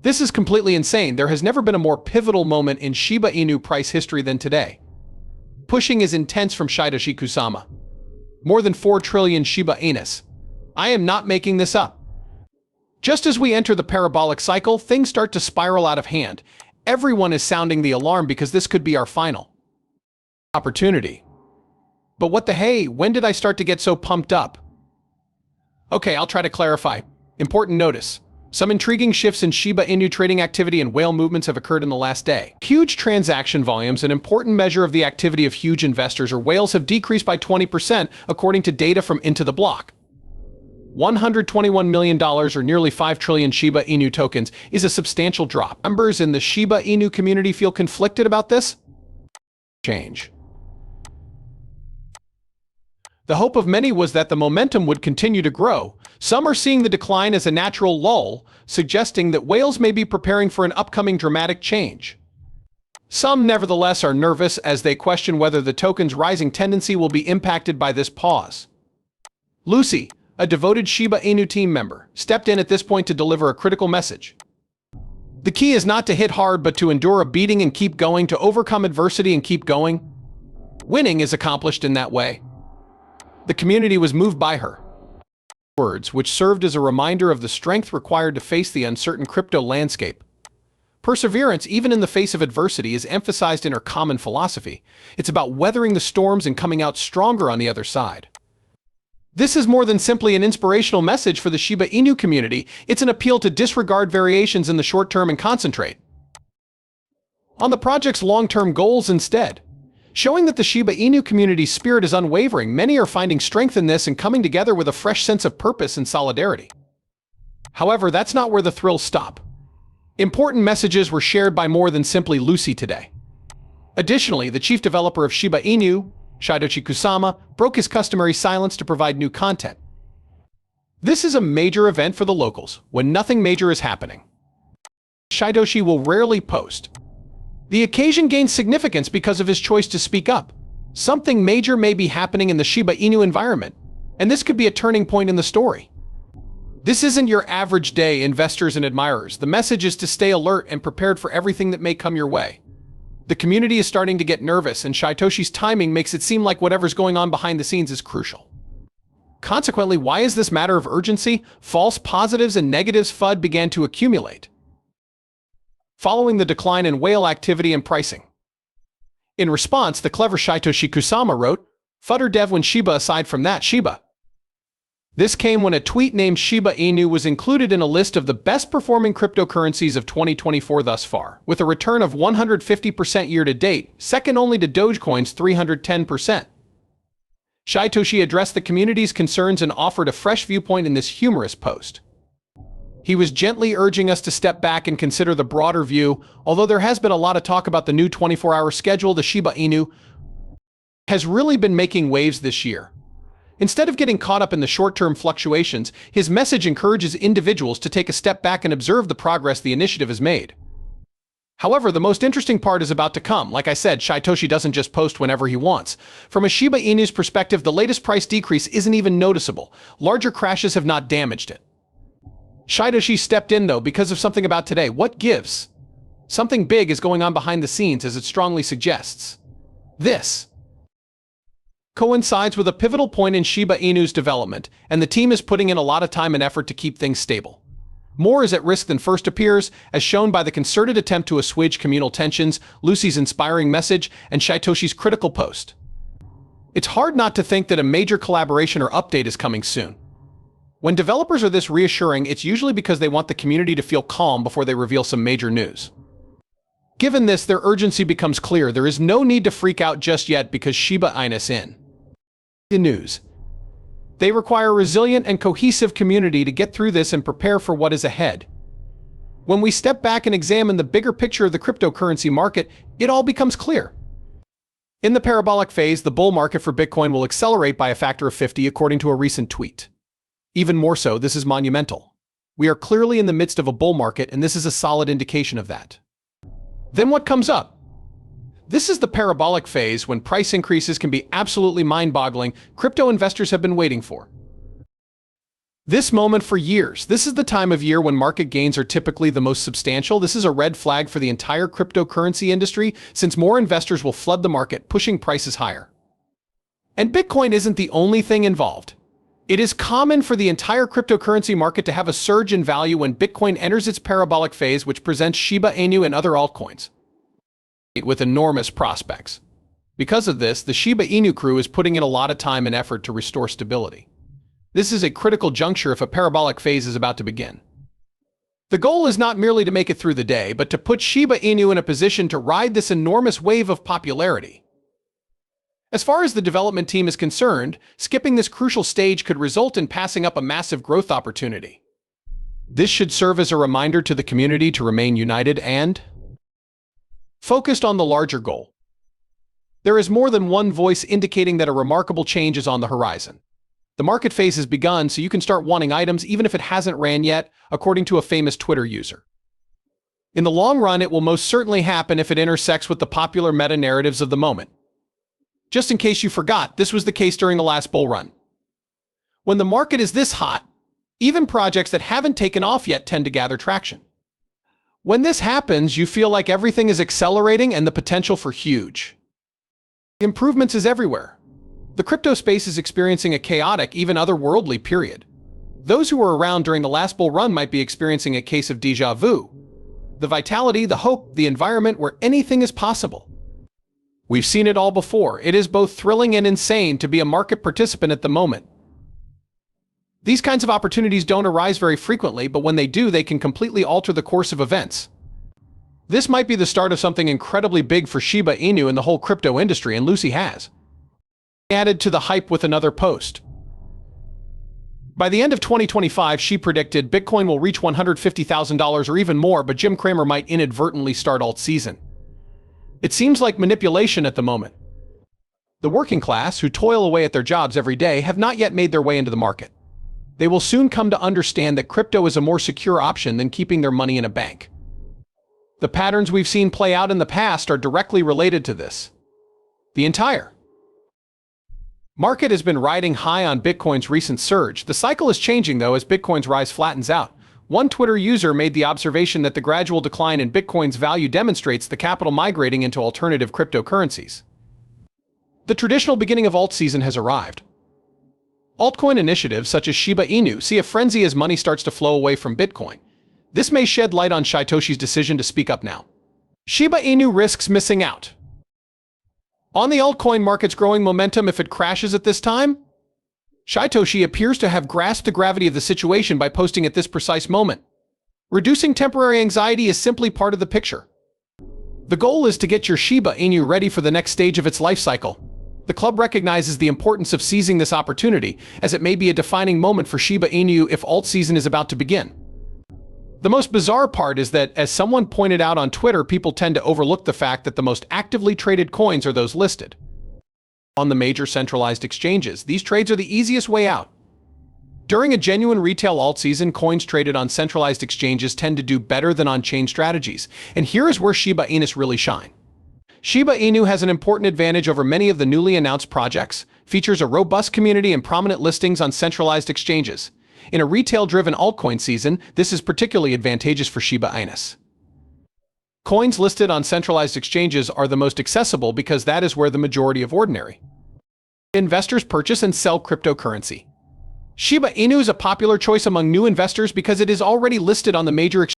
This is completely insane. There has never been a more pivotal moment in Shiba Inu price history than today. Pushing is intense from Shytoshi Kusama. More than 4 trillion Shiba Inus. I am not making this up. Just as we enter the parabolic cycle, things start to spiral out of hand. Everyone is sounding the alarm because this could be our final opportunity. But what the hey, when did I start to get so pumped up? Okay, I'll try to clarify. Important notice. Some intriguing shifts in Shiba Inu trading activity and whale movements have occurred in the last day. Huge transaction volumes, an important measure of the activity of huge investors or whales, have decreased by 20% according to data from Into the Block. $121 million, or nearly 5 trillion Shiba Inu tokens, is a substantial drop. Members in the Shiba Inu community feel conflicted about this change. The hope of many was that the momentum would continue to grow. Some are seeing the decline as a natural lull, suggesting that whales may be preparing for an upcoming dramatic change. Some, nevertheless, are nervous as they question whether the token's rising tendency will be impacted by this pause. Lucy, a devoted Shiba Inu team member, stepped in at this point to deliver a critical message. The key is not to hit hard but to endure a beating and keep going, to overcome adversity and keep going. Winning is accomplished in that way. The community was moved by her words, which served as a reminder of the strength required to face the uncertain crypto landscape. Perseverance, even in the face of adversity, is emphasized in her common philosophy. It's about weathering the storms and coming out stronger on the other side. This is more than simply an inspirational message for the Shiba Inu community. It's an appeal to disregard variations in the short term and concentrate on the project's long-term goals instead. Showing that the Shiba Inu community's spirit is unwavering, many are finding strength in this and coming together with a fresh sense of purpose and solidarity. However, that's not where the thrills stop. Important messages were shared by more than simply Lucy today. Additionally, the chief developer of Shiba Inu, Shytoshi Kusama, broke his customary silence to provide new content. This is a major event for the locals, when nothing major is happening. Shytoshi will rarely post. The occasion gains significance because of his choice to speak up. Something major may be happening in the Shiba Inu environment, and this could be a turning point in the story. This isn't your average day, investors and admirers. The message is to stay alert and prepared for everything that may come your way. The community is starting to get nervous, and Shytoshi's timing makes it seem like whatever's going on behind the scenes is crucial. Consequently, why is this matter of urgency? False positives and negatives FUD began to accumulate following the decline in whale activity and pricing. In response, the clever Shytoshi Kusama wrote, "Fudder dev when Shiba aside from that Shiba." This came when a tweet named Shiba Inu was included in a list of the best-performing cryptocurrencies of 2024 thus far, with a return of 150% year-to-date, second only to Dogecoin's 310%. Shytoshi addressed the community's concerns and offered a fresh viewpoint in this humorous post. He was gently urging us to step back and consider the broader view. Although there has been a lot of talk about the new 24-hour schedule, the Shiba Inu has really been making waves this year. Instead of getting caught up in the short-term fluctuations, his message encourages individuals to take a step back and observe the progress the initiative has made. However, the most interesting part is about to come. Like I said, Shytoshi doesn't just post whenever he wants. From a Shiba Inu's perspective, the latest price decrease isn't even noticeable. Larger crashes have not damaged it. Shytoshi stepped in, though, because of something about today. What gives? Something big is going on behind the scenes, as it strongly suggests. This coincides with a pivotal point in Shiba Inu's development, and the team is putting in a lot of time and effort to keep things stable. More is at risk than first appears, as shown by the concerted attempt to assuage communal tensions, Lucy's inspiring message, and Shytoshi's critical post. It's hard not to think that a major collaboration or update is coming soon. When developers are this reassuring, it's usually because they want the community to feel calm before they reveal some major news. Given this, their urgency becomes clear. There is no need to freak out just yet because Shiba Inu's in the news. They require a resilient and cohesive community to get through this and prepare for what is ahead. When we step back and examine the bigger picture of the cryptocurrency market, it all becomes clear. In the parabolic phase, the bull market for Bitcoin will accelerate by a factor of 50 according to a recent tweet. Even more so, this is monumental. We are clearly in the midst of a bull market, and this is a solid indication of that. Then what comes up? This is the parabolic phase, when price increases can be absolutely mind-boggling. Crypto investors have been waiting for this moment for years. This is the time of year when market gains are typically the most substantial. This is a red flag for the entire cryptocurrency industry, since more investors will flood the market, pushing prices higher. And Bitcoin isn't the only thing involved. It is common for the entire cryptocurrency market to have a surge in value when Bitcoin enters its parabolic phase, which presents Shiba Inu and other altcoins with enormous prospects. Because of this, the Shiba Inu crew is putting in a lot of time and effort to restore stability. This is a critical juncture if a parabolic phase is about to begin. The goal is not merely to make it through the day, but to put Shiba Inu in a position to ride this enormous wave of popularity. As far as the development team is concerned, skipping this crucial stage could result in passing up a massive growth opportunity. This should serve as a reminder to the community to remain united and focused on the larger goal. There is more than one voice indicating that a remarkable change is on the horizon. The market phase has begun, so you can start wanting items even if it hasn't ran yet, according to a famous Twitter user. In the long run, it will most certainly happen if it intersects with the popular meta-narratives of the moment. Just in case you forgot, this was the case during the last bull run. When the market is this hot, even projects that haven't taken off yet tend to gather traction. When this happens, you feel like everything is accelerating and the potential for huge improvements is everywhere. The crypto space is experiencing a chaotic, even otherworldly period. Those who were around during the last bull run might be experiencing a case of déjà vu. The vitality, the hope, the environment where anything is possible. We've seen it all before. It is both thrilling and insane to be a market participant at the moment. These kinds of opportunities don't arise very frequently, but when they do, they can completely alter the course of events. This might be the start of something incredibly big for Shiba Inu and the whole crypto industry, and Lucy has added to the hype with another post. By the end of 2025, she predicted Bitcoin will reach $150,000 or even more, but Jim Cramer might inadvertently start alt season. It seems like manipulation at the moment. The working class, who toil away at their jobs every day, have not yet made their way into the market. They will soon come to understand that crypto is a more secure option than keeping their money in a bank. The patterns we've seen play out in the past are directly related to this. The entire market has been riding high on Bitcoin's recent surge. The cycle is changing, though, as Bitcoin's rise flattens out. One Twitter user made the observation that the gradual decline in Bitcoin's value demonstrates the capital migrating into alternative cryptocurrencies. The traditional beginning of alt season has arrived. Altcoin initiatives such as Shiba Inu see a frenzy as money starts to flow away from Bitcoin. This may shed light on Shytoshi's decision to speak up now. Shiba Inu risks missing out on the altcoin market's growing momentum if it crashes at this time. Shytoshi appears to have grasped the gravity of the situation by posting at this precise moment. Reducing temporary anxiety is simply part of the picture. The goal is to get your Shiba Inu ready for the next stage of its life cycle. The club recognizes the importance of seizing this opportunity, as it may be a defining moment for Shiba Inu if alt season is about to begin. The most bizarre part is that, as someone pointed out on Twitter, people tend to overlook the fact that the most actively traded coins are those listed on the major centralized exchanges. These trades are the easiest way out. During a genuine retail alt season, coins traded on centralized exchanges tend to do better than on-chain strategies, and here is where Shiba Inus really shine. Shiba Inu has an important advantage over many of the newly announced projects, features a robust community and prominent listings on centralized exchanges. In a retail-driven altcoin season, this is particularly advantageous for Shiba Inus. Coins listed on centralized exchanges are the most accessible because that is where the majority of ordinary investors purchase and sell cryptocurrency. Shiba Inu is a popular choice among new investors because it is already listed on the major exchanges.